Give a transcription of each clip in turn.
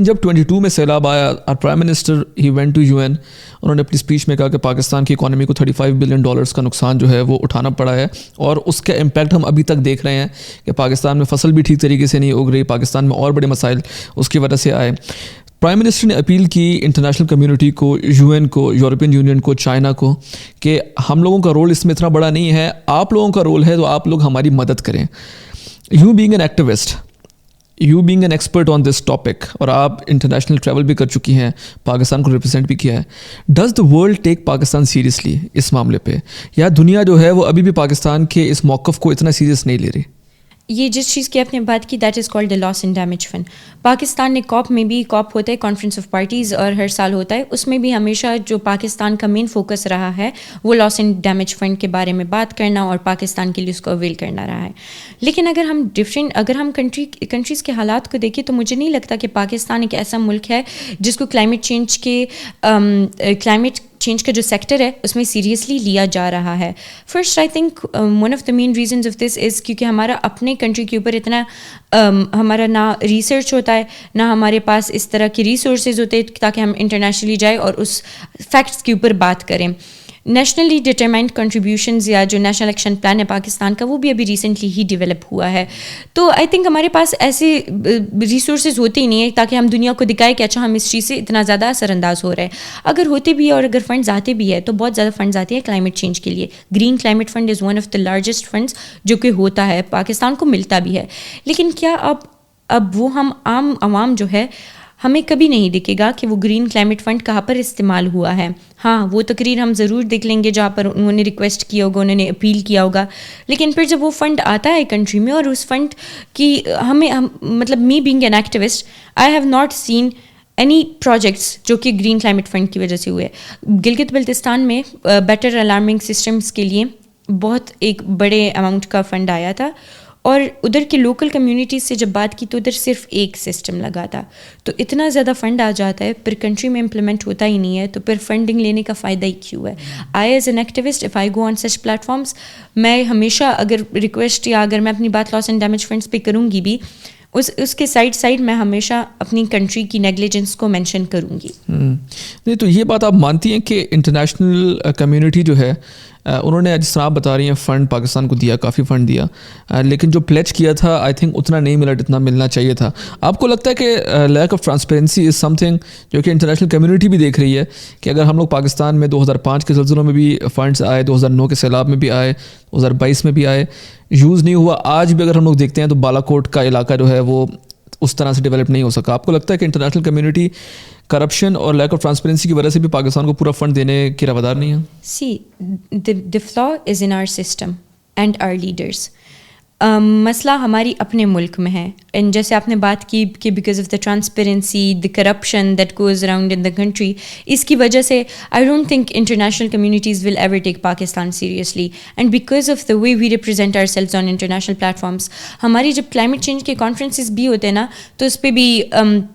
جب 22 میں سیلاب آیا، prime minister he went to UN، انہوں نے اپنی اسپیچ میں کہا کہ پاکستان کی اکانومی کو $35 بلین کا نقصان جو ہے وہ اٹھانا پڑا ہے، اور اس کا امپیکٹ ہم ابھی تک دیکھ رہے ہیں کہ پاکستان میں فصل بھی ٹھیک طریقے سے نہیں اگ رہی، پاکستان میں اور بڑے مسائل اس کی وجہ سے آئے۔ پرائم منسٹر نے اپیل کی انٹرنیشنل کمیونٹی کو، UN کو، یورپین یونین کو، چائنا کو، کہ ہم لوگوں کا رول اس میں اتنا بڑا نہیں ہے، آپ لوگوں کا رول ہے تو آپ لوگ ہماری مدد کریں۔ You being an activist, you being an expert on this topic, اور آپ انٹرنیشنل ٹریول بھی کر چکی ہیں، پاکستان کو ریپرزینٹ بھی کیا ہے، does the world take Pakistan seriously اس معاملے پہ، یا دنیا جو ہے وہ ابھی بھی پاکستان کے اس موقف کو اتنا سیریس نہیں لے رہی؟ یہ جس چیز کی آپ نے بات کی that is called the loss and damage fund. Pakistan نے کاپ میں بھی، کاپ ہوتا ہے کانفرنس آف پارٹیز اور ہر سال ہوتا ہے، اس میں بھی ہمیشہ جو پاکستان کا مین فوکس رہا ہے وہ لاس اینڈ ڈیمیج فنڈ کے بارے میں بات کرنا اور پاکستان کے لیے اس کو اویل کرنا رہا ہے۔ لیکن اگر ہم کنٹریز کے حالات کو دیکھیں تو مجھے نہیں لگتا کہ پاکستان ایک ایسا ملک ہے جس کو کلائمیٹ چینج کا جو سیکٹر ہے اس میں سیریسلی لیا جا رہا ہے۔ First I think one of the main reasons of this is کیونکہ ہمارا اپنے کنٹری کے اوپر اتنا ہمارا نہ ریسرچ ہوتا ہے، نہ ہمارے پاس اس طرح کے ریسورسز ہوتے ہیں تاکہ ہم انٹرنیشنلی جائیں اور اس فیکٹس کے اوپر بات کریں۔ نیشنلی ڈٹرمائنڈ کنٹریبیوشنز یا جو نیشنل ایکشن پلان ہے پاکستان کا، وہ بھی ابھی ریسنٹلی ہی ڈیولپ ہوا ہے۔ تو آئی تھنک ہمارے پاس ایسے ریسورسز ہوتے ہی نہیں ہیں تاکہ ہم دنیا کو دکھائیں کہ اچھا ہم اس چیز سے اتنا زیادہ اثر انداز ہو رہے ہیں۔ اگر ہوتے بھی ہیں اور اگر فنڈز آتے بھی ہیں تو بہت زیادہ فنڈز آتے ہیں کلائمیٹ چینج کے لیے۔ Green climate fund is one of the largest funds جو کہ ہوتا ہے، پاکستان کو ملتا بھی ہے۔ لیکن کیا اب وہ ہم عام عوام جو ہے ہمیں کبھی نہیں دکھے گا کہ وہ گرین کلائمیٹ فنڈ کہاں پر استعمال ہوا ہے۔ ہاں، وہ تقریر ہم ضرور دیکھ لیں گے جہاں پر انہوں نے ریکویسٹ کیا ہوگا، انہوں نے اپیل کیا ہوگا، لیکن پھر جب وہ فنڈ آتا ہے کنٹری میں اور اس فنڈ کی مطلب me being an activist, I have not seen any projects جو کہ گرین کلائمیٹ فنڈ کی وجہ سے ہوئے۔ گلگت بلتستان میں بیٹر الارمنگ سسٹمز کے لیے بہت ایک بڑے اماؤنٹ کا فنڈ آیا تھا، اور ادھر کے لوکل کمیونٹیز سے جب بات کی تو ادھر صرف ایک سسٹم لگا تھا۔ تو اتنا زیادہ فنڈ آ جاتا ہے پھر کنٹری میں امپلیمنٹ ہوتا ہی نہیں ہے، تو پھر فنڈنگ لینے کا فائدہ ہی کیوں ہے؟ I as an activist if I go on such platforms, میں ہمیشہ اگر ریکویسٹ یا اگر میں اپنی بات لاس اینڈ ڈیمیج فنڈس پہ کروں گی بھی، اس کے سائڈ میں ہمیشہ اپنی کنٹری کی نیگلیجنس کو مینشن کروں گی۔ نہیں تو یہ بات آپ مانتی ہیں کہ انٹرنیشنل کمیونٹی جو ہے انہوں نے جس طرح آپ بتا رہی ہیں فنڈ پاکستان کو دیا، کافی فنڈ دیا، لیکن جو پلیج کیا تھا آئی تھنک اتنا نہیں ملا جتنا ملنا چاہیے تھا۔ آپ کو لگتا ہے کہ lack of transparency is some thing جو کہ انٹرنیشنل کمیونٹی بھی دیکھ رہی ہے کہ اگر ہم لوگ پاکستان میں 2005 کے زلزلوں میں بھی فنڈس آئے، 2009 کے سیلاب میں بھی آئے، 2022 میں بھی آئے، یوز نہیں ہوا، آج بھی اگر ہم لوگ دیکھتے ہیں تو بالا کوٹ کا علاقہ جو ہے وہ اس طرح سے ڈیولپ نہیں ہو سکا۔ آپ کو لگتا ہے کہ انٹرنیشنل کمیونٹی کرپشن اور لیک آف ٹرانسپیرنسی کی وجہ سے بھی پاکستان کو پورا فنڈ دینے کی روادار نہیں ہے؟ سی the flaw is in our system and our leaders. مسئلہ ہماری اپنے ملک میں ہے، اینڈ جیسے آپ نے بات کی کہ because of the transparency, the corruption that goes around in the country, اس کی وجہ سے I don't think international communities will ever take Pakistan seriously, and because of the way we represent ourselves on international platforms. ہماری جب climate change کے conferences بھی ہوتے ہیں نا، تو اس پہ بھی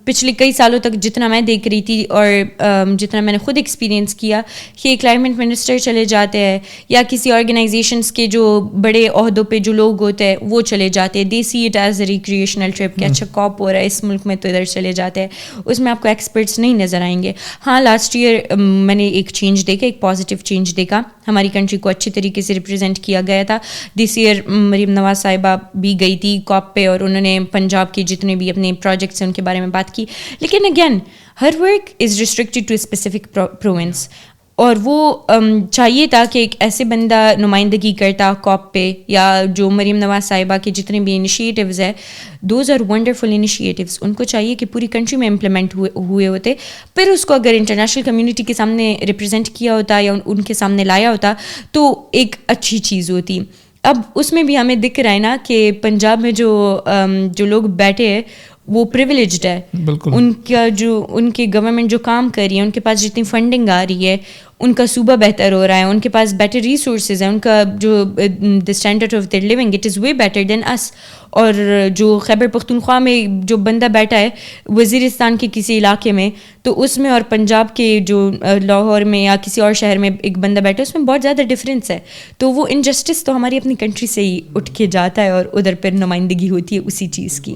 پچھلے کئی سالوں تک جتنا میں دیکھ رہی تھی اور جتنا میں نے خود ایکسپیرینس کیا کہ کلائمیٹ منسٹر چلے جاتے ہیں یا کسی آرگنائزیشنس کے جو بڑے عہدوں پہ جو لوگ ہوتے ہیں وہ چلے جاتے ہیں، they see it as a recreational trip کہ اچھا کاپ ہو رہا ہے اس ملک میں تو ادھر چلے جاتے ہیں، اس میں آپ کو ایکسپرٹس نہیں نظر آئیں گے۔ ہاں، لاسٹ ایئر میں نے ایک چینج دیکھا، ایک پازیٹیو چینج دیکھا، ہماری کنٹری کو اچھی طریقے سے ریپرزینٹ کیا گیا تھا۔ دس ایئر مریم نواز صاحبہ بھی گئی تھی کاپ پہ اور انہوں نے پنجاب کے جتنے بھی اپنے پروجیکٹس ہیں ان کے بارے میں بات کی، لیکن again her work is restricted to a specific province, اور وہ چاہیے تھا کہ ایک ایسے بندہ نمائندگی کرتا کاپ پہ، یا جو مریم نواز صاحبہ کے جتنے بھی انیشیٹیوز ہیں، دوز آر ونڈرفل انیشیٹیوز، ان کو چاہیے کہ پوری کنٹری میں امپلیمنٹ ہوئے ہوتے، پھر اس کو اگر انٹرنیشنل کمیونٹی کے سامنے ریپرزینٹ کیا ہوتا یا ان کے سامنے لایا ہوتا تو ایک اچھی چیز ہوتی۔ اب اس میں بھی ہمیں دکھ رہا ہے نا کہ پنجاب میں جو لوگ بیٹھے ہیں وہ پریویلیجڈ ہے، ان کا جو ان کی گورنمنٹ جو کام کر رہی ہے، ان کے پاس جتنی فنڈنگ آ رہی ہے، ان کا صوبہ بہتر ہو رہا ہے، ان کے پاس بیٹر ریسورسز ہیں، ان کا جو the standard of their living it is way better than us. اور جو خیبر پختونخوا میں جو بندہ بیٹھا ہے وزیرستان کے کسی علاقے میں، تو اس میں اور پنجاب کے جو لاہور میں یا کسی اور شہر میں ایک بندہ بیٹھا ہے، اس میں بہت زیادہ ڈفرینس ہے۔ تو وہ انجسٹس تو ہماری اپنی کنٹری سے ہی اٹھ کے جاتا ہے اور ادھر پھر نمائندگی ہوتی ہے اسی چیز کی۔